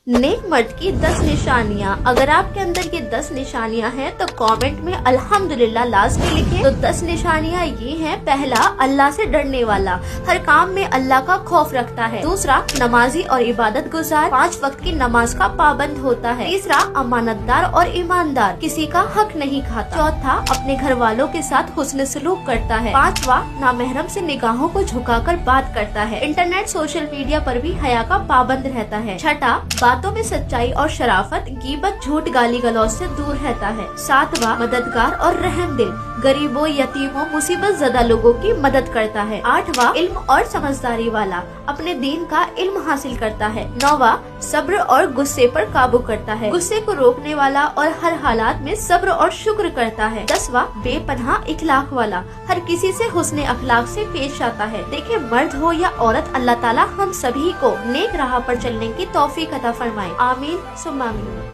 नेक मर्द की 10 निशानियाँ। अगर आपके अंदर ये 10 निशानियाँ हैं तो कमेंट में अल्हम्दुलिल्लाह लाजमी लिखें। तो 10 निशानियाँ ये हैं। पहला, अल्लाह से डरने वाला, हर काम में अल्लाह का खौफ रखता है। दूसरा, नमाजी और इबादत गुजार, 5 वक्त की नमाज का पाबंद होता है। तीसरा, अमानतदार और ईमानदार, किसी का हक नहीं खाता। चौथा, अपने घर वालों के साथ हुस्न सलूक करता है। पांचवा, नामहरम से निगाहों को झुकाकर बात करता है। इंटरनेट सोशल मीडिया पर भी हया का पाबंद रहता है। छठा, बातों में सच्चाई और शराफत, गीबत झूठ गाली गलौज से दूर रहता है। सातवां, मददगार और रहमदिल, गरीबों यतीमों मुसीबत ज़दा लोगों की मदद करता है। आठवां, इल्म और समझदारी वाला, अपने दीन का इल्म हासिल करता है। नौवां, सब्र और गुस्से पर काबू करता है, गुस्से को रोकने वाला और हर हालात में सब्र और शुक्र करता है। 10वां, बेपनाह इखलाक वाला, हर किसी से हुस्ने अखलाक से पेश आता है। देखिए, मर्द हो या औरत, अल्लाह ताला हम सभी को नेक राह पर चलने की तौफीक अता फरमाए। आमीन सुम्मा आमीन।